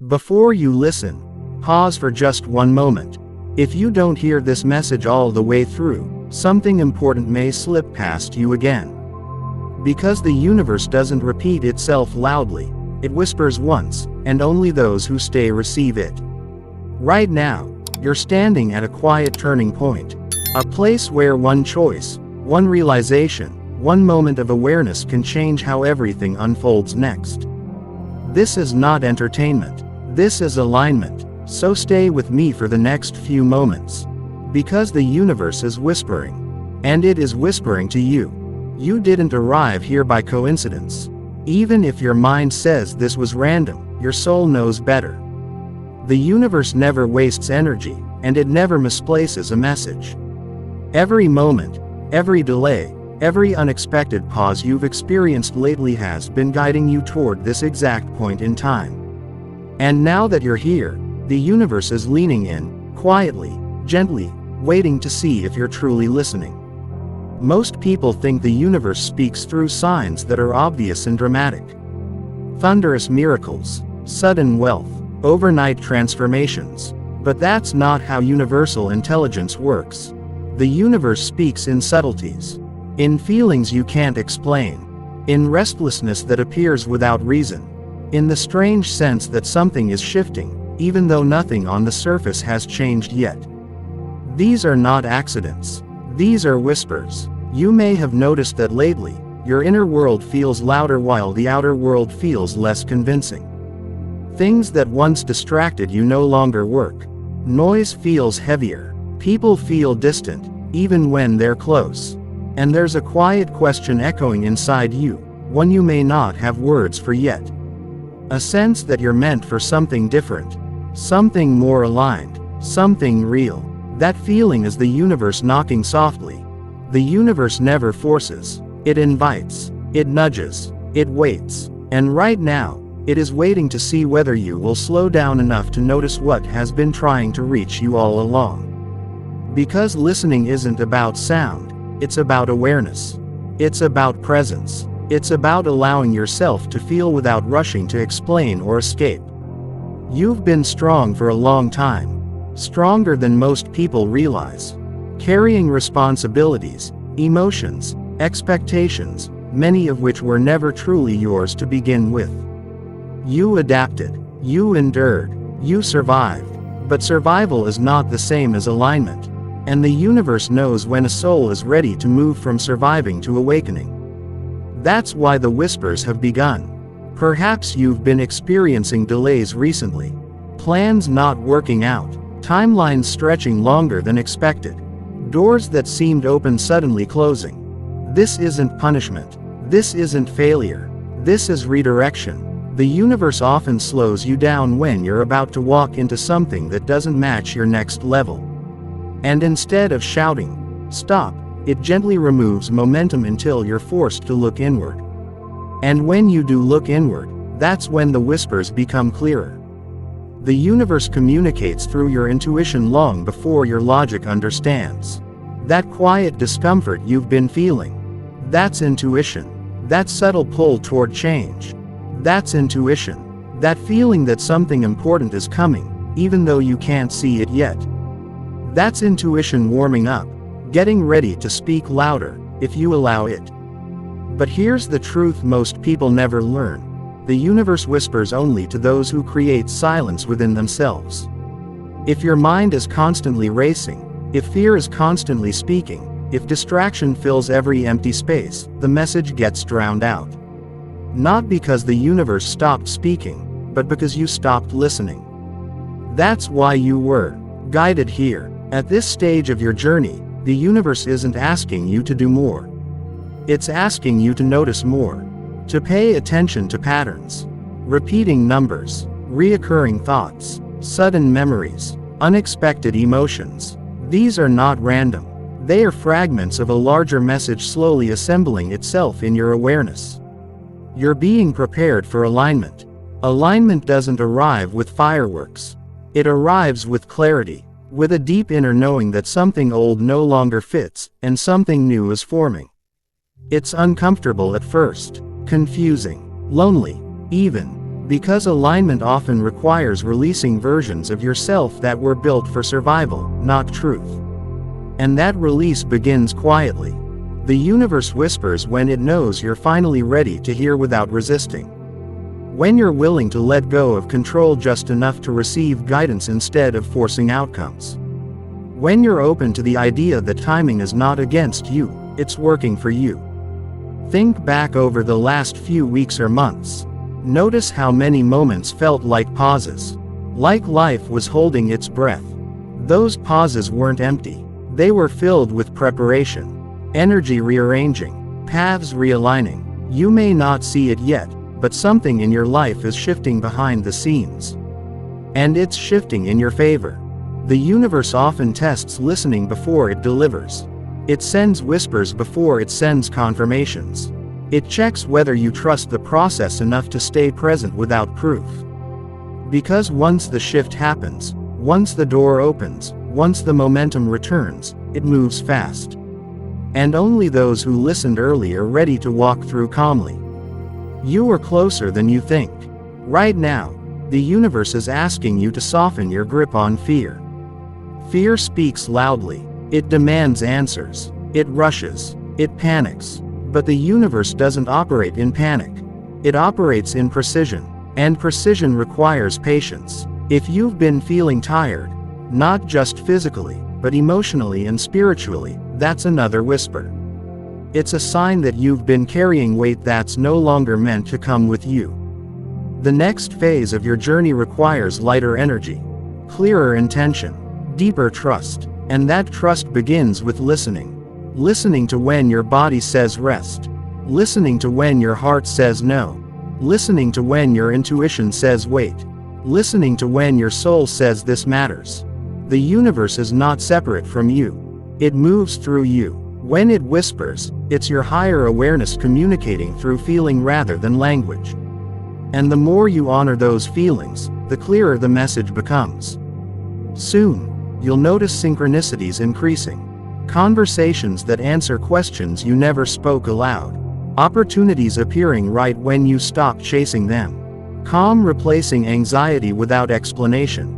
Before you listen, pause for just one moment. If you don't hear this message all the way through, something important may slip past you again. Because the universe doesn't repeat itself loudly, it whispers once, and only those who stay receive it. Right now, you're standing at a quiet turning point. A place where one choice, one realization, one moment of awareness can change how everything unfolds next. This is not entertainment. This is alignment. So stay with me for the next few moments. Because the universe is whispering. And it is whispering to you. You didn't arrive here by coincidence. Even if your mind says this was random, your soul knows better. The universe never wastes energy, and it never misplaces a message. Every moment, every delay, every unexpected pause you've experienced lately has been guiding you toward this exact point in time. And now that you're here, the universe is leaning in, quietly, gently, waiting to see if you're truly listening. Most people think the universe speaks through signs that are obvious and dramatic. Thunderous miracles, sudden wealth, overnight transformations. But that's not how universal intelligence works. The universe speaks in subtleties. In feelings you can't explain. In restlessness that appears without reason. In the strange sense that something is shifting, even though nothing on the surface has changed yet. These are not accidents. These are whispers. You may have noticed that lately, your inner world feels louder while the outer world feels less convincing. Things that once distracted you no longer work. Noise feels heavier. People feel distant, even when they're close. And there's a quiet question echoing inside you, one you may not have words for yet. A sense that you're meant for something different. Something more aligned. Something real. That feeling is the universe knocking softly. The universe never forces. It invites. It nudges. It waits. And right now, it is waiting to see whether you will slow down enough to notice what has been trying to reach you all along. Because listening isn't about sound, it's about awareness. It's about presence. It's about allowing yourself to feel without rushing to explain or escape. You've been strong for a long time. Stronger than most people realize. Carrying responsibilities, emotions, expectations, many of which were never truly yours to begin with. You adapted. You endured. You survived. But survival is not the same as alignment. And the universe knows when a soul is ready to move from surviving to awakening. That's why the whispers have begun. Perhaps you've been experiencing delays recently. Plans not working out. Timelines stretching longer than expected. Doors that seemed open suddenly closing. This isn't punishment. This isn't failure. This is redirection. The universe often slows you down when you're about to walk into something that doesn't match your next level. And instead of shouting, "Stop," it gently removes momentum until you're forced to look inward. And when you do look inward, that's when the whispers become clearer. The universe communicates through your intuition long before your logic understands. That quiet discomfort you've been feeling. That's intuition. That subtle pull toward change. That's intuition. That feeling that something important is coming, even though you can't see it yet. That's intuition warming up, getting ready to speak louder, if you allow it. But here's the truth most people never learn. The universe whispers only to those who create silence within themselves. If your mind is constantly racing, if fear is constantly speaking, if distraction fills every empty space, the message gets drowned out. Not because the universe stopped speaking, but because you stopped listening. That's why you were guided here. At this stage of your journey, the universe isn't asking you to do more. It's asking you to notice more. To pay attention to patterns. Repeating numbers. Reoccurring thoughts. Sudden memories. Unexpected emotions. These are not random. They are fragments of a larger message slowly assembling itself in your awareness. You're being prepared for alignment. Alignment doesn't arrive with fireworks. It arrives with clarity. With a deep inner knowing that something old no longer fits, and something new is forming. It's uncomfortable at first, confusing, lonely, even. Because alignment often requires releasing versions of yourself that were built for survival, not truth. And that release begins quietly. The universe whispers when it knows you're finally ready to hear without resisting. When you're willing to let go of control just enough to receive guidance instead of forcing outcomes. When you're open to the idea that timing is not against you, it's working for you. Think back over the last few weeks or months. Notice how many moments felt like pauses. Like life was holding its breath. Those pauses weren't empty. They were filled with preparation, energy rearranging, paths realigning. You may not see it yet, but something in your life is shifting behind the scenes. And it's shifting in your favor. The universe often tests listening before it delivers. It sends whispers before it sends confirmations. It checks whether you trust the process enough to stay present without proof. Because once the shift happens, once the door opens, once the momentum returns, it moves fast. And only those who listened early are ready to walk through calmly. You are closer than you think. Right now, the universe is asking you to soften your grip on fear. Fear speaks loudly. It demands answers. It rushes. It panics. But the universe doesn't operate in panic. It operates in precision. And precision requires patience. If you've been feeling tired, not just physically, but emotionally and spiritually, that's another whisper. It's a sign that you've been carrying weight that's no longer meant to come with you. The next phase of your journey requires lighter energy, clearer intention, deeper trust. And that trust begins with listening. Listening to when your body says rest. Listening to when your heart says no. Listening to when your intuition says wait. Listening to when your soul says this matters. The universe is not separate from you. It moves through you. When it whispers, it's your higher awareness communicating through feeling rather than language. And the more you honor those feelings, the clearer the message becomes. Soon, you'll notice synchronicities increasing. Conversations that answer questions you never spoke aloud. Opportunities appearing right when you stopped chasing them. Calm replacing anxiety without explanation.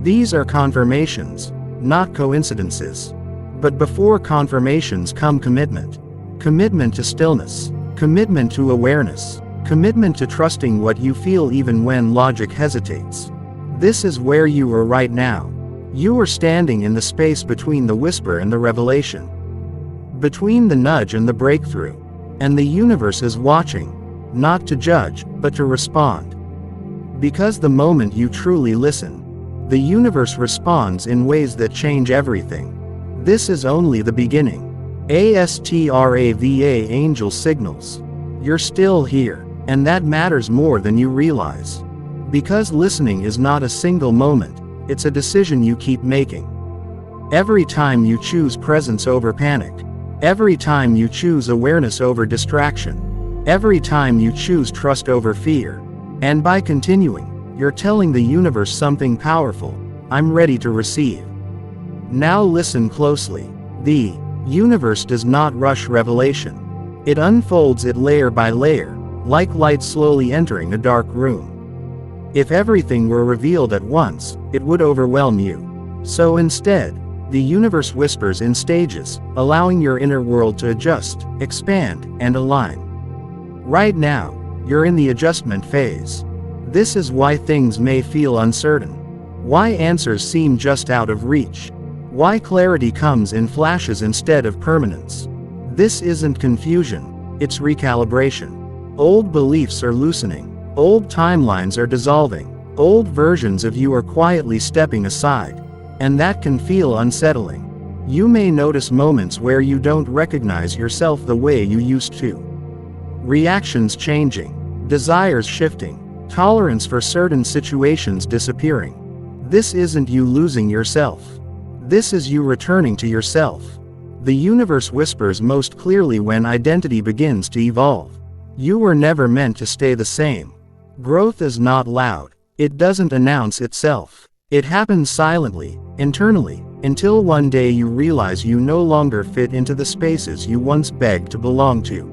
These are confirmations, not coincidences. But before confirmations come commitment. Commitment to stillness. Commitment to awareness. Commitment to trusting what you feel even when logic hesitates. This is where you are right now. You are standing in the space between the whisper and the revelation. Between the nudge and the breakthrough. And the universe is watching, not to judge, but to respond. Because the moment you truly listen, the universe responds in ways that change everything. This is only the beginning. Astrava Angel Signals. You're still here, and that matters more than you realize. Because listening is not a single moment. It's a decision you keep making. Every time you choose presence over panic. Every time you choose awareness over distraction. Every time you choose trust over fear. And by continuing, you're telling the universe something powerful. I'm ready to receive. Now listen closely. The universe does not rush revelation. It unfolds it layer by layer, like light slowly entering a dark room. If everything were revealed at once, it would overwhelm you. So instead, the universe whispers in stages, allowing your inner world to adjust, expand, and align. Right now, you're in the adjustment phase. This is why things may feel uncertain. Why answers seem just out of reach. Why clarity comes in flashes instead of permanence. This isn't confusion, it's recalibration. Old beliefs are loosening. Old timelines are dissolving. Old versions of you are quietly stepping aside. And that can feel unsettling. You may notice moments where you don't recognize yourself the way you used to. Reactions changing. Desires shifting. Tolerance for certain situations disappearing. This isn't you losing yourself. This is you returning to yourself. The universe whispers most clearly when identity begins to evolve. You were never meant to stay the same. Growth is not loud. It doesn't announce itself. It happens silently, internally, until one day you realize you no longer fit into the spaces you once begged to belong to.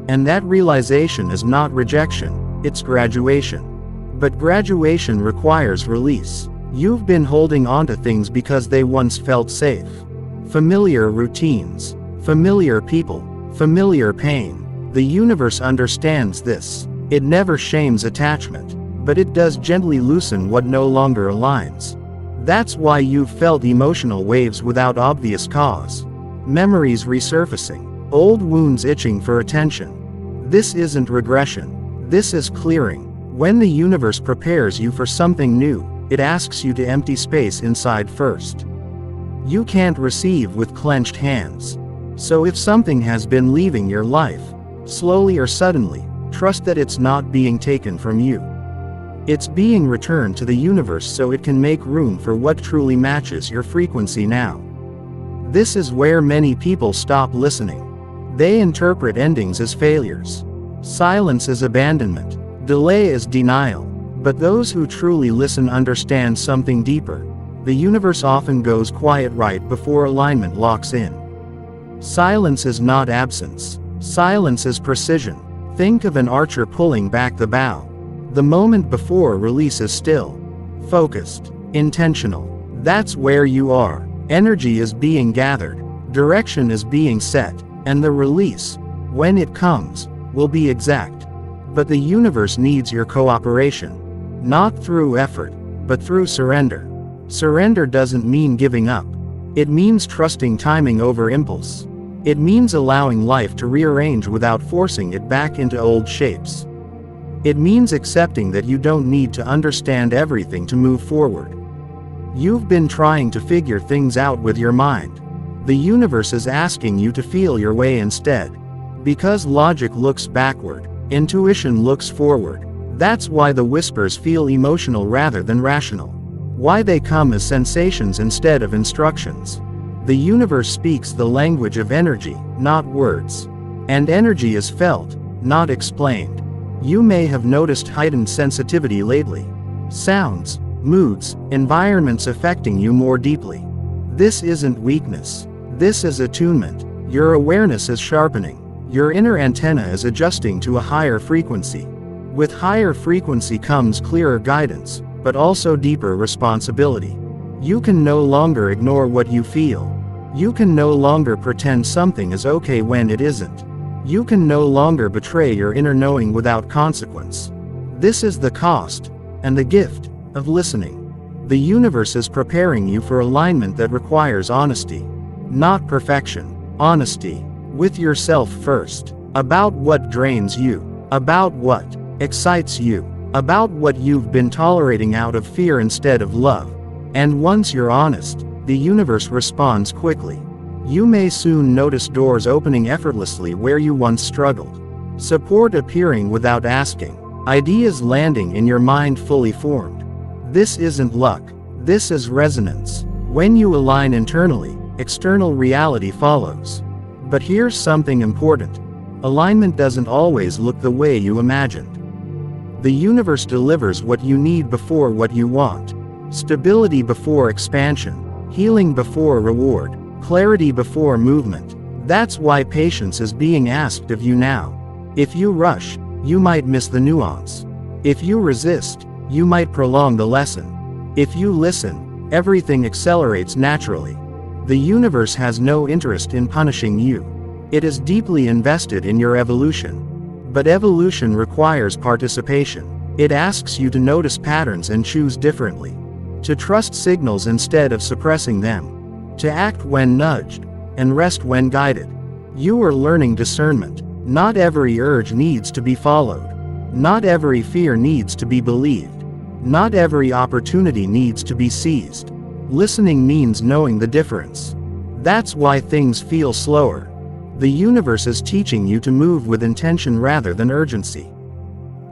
And that realization is not rejection, it's graduation. But graduation requires release. You've been holding onto things because they once felt safe. Familiar routines, familiar people, familiar pain. The universe understands this. It never shames attachment, but it does gently loosen what no longer aligns. That's why you've felt emotional waves without obvious cause. Memories resurfacing, old wounds itching for attention. This isn't regression. This is clearing. When the universe prepares you for something new, it asks you to empty space inside first. You can't receive with clenched hands. So if something has been leaving your life, slowly or suddenly, trust that it's not being taken from you. It's being returned to the universe so it can make room for what truly matches your frequency now. This is where many people stop listening. They interpret endings as failures. Silence as abandonment. Delay is denial. But those who truly listen understand something deeper. The universe often goes quiet right before alignment locks in. Silence is not absence. Silence is precision. Think of an archer pulling back the bow. The moment before release is still, focused, intentional. That's where you are. Energy is being gathered. Direction is being set. And the release, when it comes, will be exact. But the universe needs your cooperation. Not through effort, but through surrender. Surrender doesn't mean giving up. It means trusting timing over impulse. It means allowing life to rearrange without forcing it back into old shapes. It means accepting that you don't need to understand everything to move forward. You've been trying to figure things out with your mind. The universe is asking you to feel your way instead. Because logic looks backward, intuition looks forward. That's why the whispers feel emotional rather than rational. Why they come as sensations instead of instructions. The universe speaks the language of energy, not words. And energy is felt, not explained. You may have noticed heightened sensitivity lately. Sounds, moods, environments affecting you more deeply. This isn't weakness. This is attunement. Your awareness is sharpening. Your inner antenna is adjusting to a higher frequency. With higher frequency comes clearer guidance, but also deeper responsibility. You can no longer ignore what you feel. You can no longer pretend something is okay when it isn't. You can no longer betray your inner knowing without consequence. This is the cost, and the gift, of listening. The universe is preparing you for alignment that requires honesty. Not perfection. Honesty. With yourself first. About what drains you. About what excites you. About what you've been tolerating out of fear instead of love. And once you're honest, the universe responds quickly. You may soon notice doors opening effortlessly where you once struggled. Support appearing without asking. Ideas landing in your mind fully formed. This isn't luck. This is resonance. When you align internally, external reality follows. But here's something important. Alignment doesn't always look the way you imagined. The universe delivers what you need before what you want. Stability before expansion. Healing before reward. Clarity before movement. That's why patience is being asked of you now. If you rush, you might miss the nuance. If you resist, you might prolong the lesson. If you listen, everything accelerates naturally. The universe has no interest in punishing you. It is deeply invested in your evolution. But evolution requires participation. It asks you to notice patterns and choose differently. To trust signals instead of suppressing them. To act when nudged, and rest when guided. You are learning discernment. Not every urge needs to be followed. Not every fear needs to be believed. Not every opportunity needs to be seized. Listening means knowing the difference. That's why things feel slower. The universe is teaching you to move with intention rather than urgency.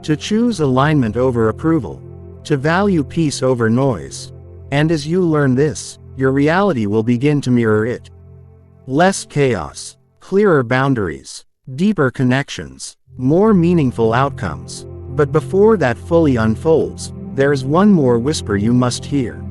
To choose alignment over approval. To value peace over noise. And as you learn this, your reality will begin to mirror it. Less chaos, clearer boundaries, deeper connections, more meaningful outcomes. But before that fully unfolds, there's one more whisper you must hear.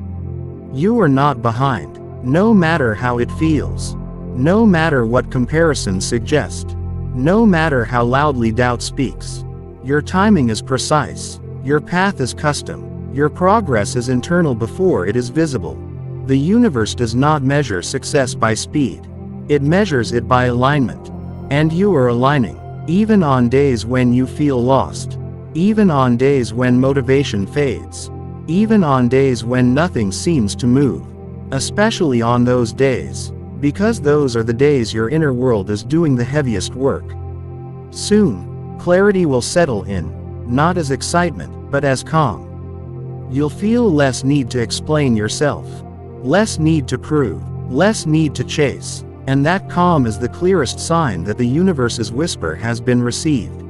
You are not behind, no matter how it feels. No matter what comparisons suggest. No matter how loudly doubt speaks. Your timing is precise. Your path is custom. Your progress is internal before it is visible. The universe does not measure success by speed. It measures it by alignment. And you are aligning, even on days when you feel lost. Even on days when motivation fades. Even on days when nothing seems to move. Especially on those days. Because those are the days your inner world is doing the heaviest work. Soon, clarity will settle in, not as excitement, but as calm. You'll feel less need to explain yourself. Less need to prove. Less need to chase. And that calm is the clearest sign that the universe's whisper has been received.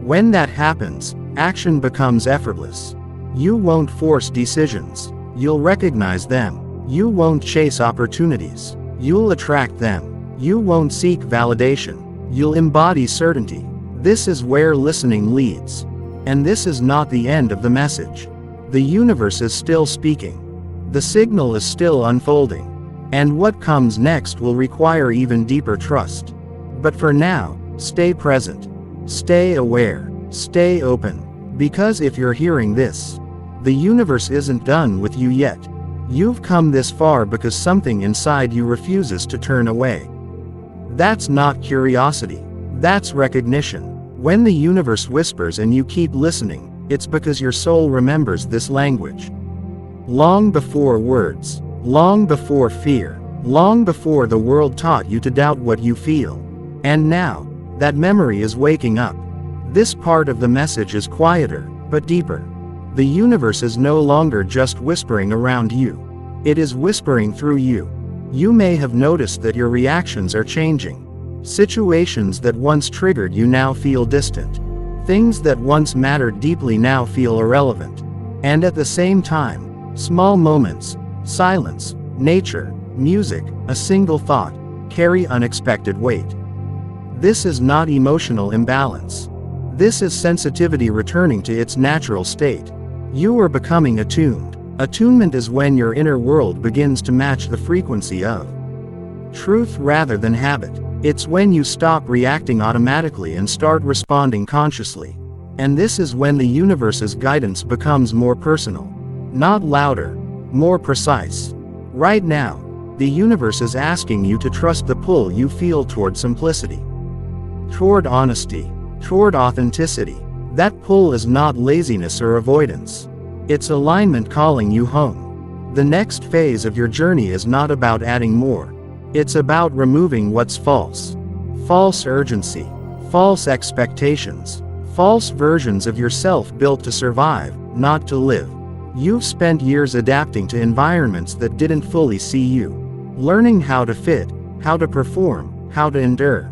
When that happens, action becomes effortless. You won't force decisions. You'll recognize them. You won't chase opportunities. You'll attract them. You won't seek validation. You'll embody certainty. This is where listening leads. And this is not the end of the message. The universe is still speaking. The signal is still unfolding. And what comes next will require even deeper trust. But for now, stay present. Stay aware. Stay open. Because if you're hearing this, the universe isn't done with you yet. You've come this far because something inside you refuses to turn away. That's not curiosity. That's recognition. When the universe whispers and you keep listening, it's because your soul remembers this language. Long before words. Long before fear. Long before the world taught you to doubt what you feel. And now, that memory is waking up. This part of the message is quieter, but deeper. The universe is no longer just whispering around you. It is whispering through you. You may have noticed that your reactions are changing. Situations that once triggered you now feel distant. Things that once mattered deeply now feel irrelevant. And at the same time, small moments, silence, nature, music, a single thought, carry unexpected weight. This is not emotional imbalance. This is sensitivity returning to its natural state. You are becoming attuned. Attunement is when your inner world begins to match the frequency of truth rather than habit. It's when you stop reacting automatically and start responding consciously. And this is when the universe's guidance becomes more personal. Not louder, more precise. Right now, the universe is asking you to trust the pull you feel toward simplicity. Toward honesty. Toward authenticity. That pull is not laziness or avoidance. It's alignment calling you home. The next phase of your journey is not about adding more. It's about removing what's false. False urgency. False expectations. False versions of yourself built to survive, not to live. You've spent years adapting to environments that didn't fully see you. Learning how to fit, how to perform, how to endure.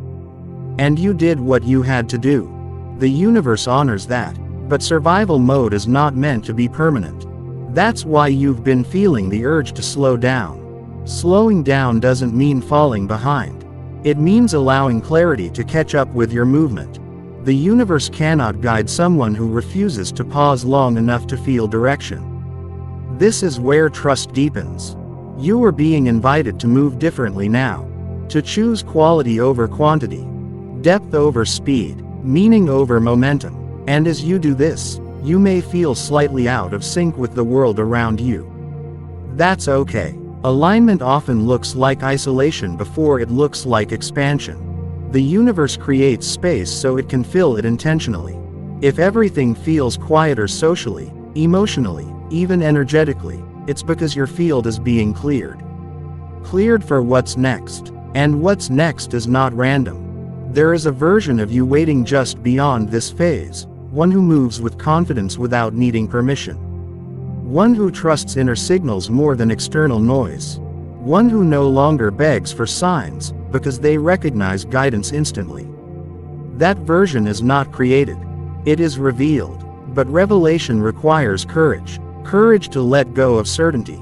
And you did what you had to do. The universe honors that. But survival mode is not meant to be permanent. That's why you've been feeling the urge to slow down. Slowing down doesn't mean falling behind. It means allowing clarity to catch up with your movement. The universe cannot guide someone who refuses to pause long enough to feel direction. This is where trust deepens. You are being invited to move differently now. To choose quality over quantity. Depth over speed. Meaning over momentum. And as you do this, you may feel slightly out of sync with the world around you. That's okay. Alignment often looks like isolation before it looks like expansion. The universe creates space so it can fill it intentionally. If everything feels quieter socially, emotionally, even energetically, it's because your field is being cleared. Cleared for what's next. And what's next is not random. There is a version of you waiting just beyond this phase. One who moves with confidence without needing permission. One who trusts inner signals more than external noise. One who no longer begs for signs, because they recognize guidance instantly. That version is not created. It is revealed. But revelation requires courage. Courage to let go of certainty.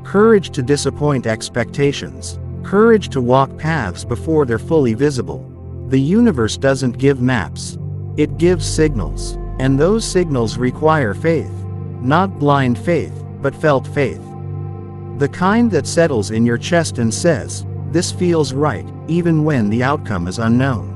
Courage to disappoint expectations. Courage to walk paths before they're fully visible. The universe doesn't give maps. It gives signals. And those signals require faith. Not blind faith, but felt faith. The kind that settles in your chest and says, "This feels right," even when the outcome is unknown.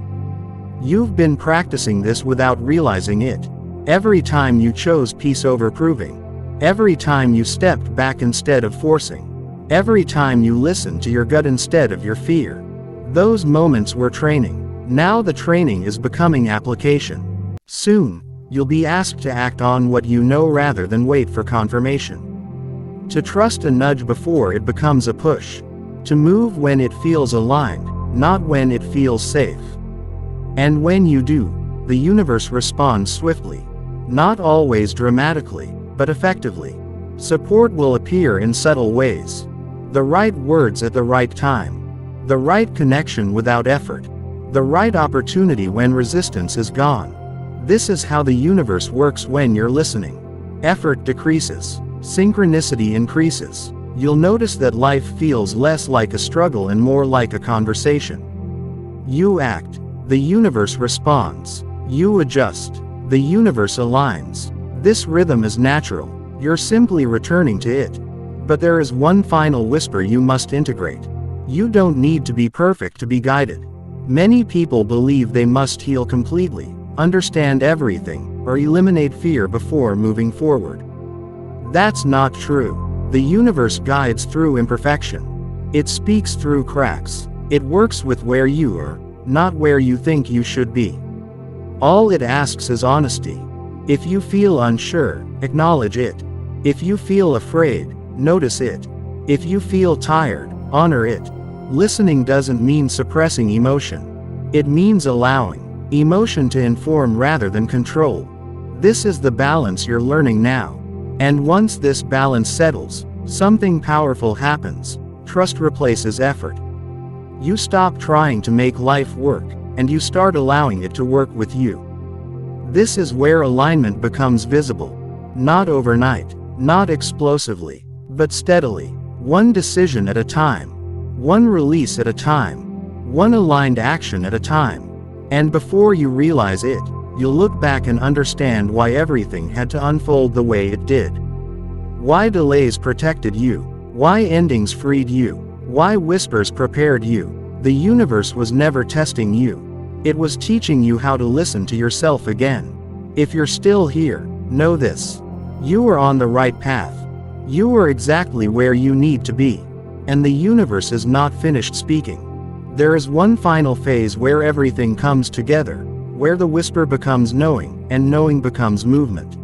You've been practicing this without realizing it. Every time you chose peace over proving. Every time you stepped back instead of forcing. Every time you listened to your gut instead of your fear. Those moments were training. Now the training is becoming application. Soon, you'll be asked to act on what you know rather than wait for confirmation. To trust a nudge before it becomes a push. To move when it feels aligned, not when it feels safe. And when you do, the universe responds swiftly. Not always dramatically, but effectively. Support will appear in subtle ways. The right words at the right time. The right connection without effort. The right opportunity when resistance is gone. This is how the universe works when you're listening. Effort decreases. Synchronicity increases. You'll notice that life feels less like a struggle and more like a conversation. You act. The universe responds. You adjust. The universe aligns. This rhythm is natural. You're simply returning to it. But there is one final whisper you must integrate. You don't need to be perfect to be guided. Many people believe they must heal completely, understand everything, or eliminate fear before moving forward. That's not true. The universe guides through imperfection. It speaks through cracks. It works with where you are, not where you think you should be. All it asks is honesty. If you feel unsure, acknowledge it. If you feel afraid, notice it. If you feel tired, honor it. Listening doesn't mean suppressing emotion. It means allowing emotion to inform rather than control. This is the balance you're learning now. And once this balance settles, something powerful happens. Trust replaces effort. You stop trying to make life work, and you start allowing it to work with you. This is where alignment becomes visible. Not overnight, not explosively, but steadily. One decision at a time. One release at a time. One aligned action at a time. And before you realize it, you'll look back and understand why everything had to unfold the way it did. Why delays protected you. Why endings freed you. Why whispers prepared you. The universe was never testing you. It was teaching you how to listen to yourself again. If you're still here, know this. You are on the right path. You are exactly where you need to be. And the universe is not finished speaking. There is one final phase where everything comes together, where the whisper becomes knowing, and knowing becomes movement.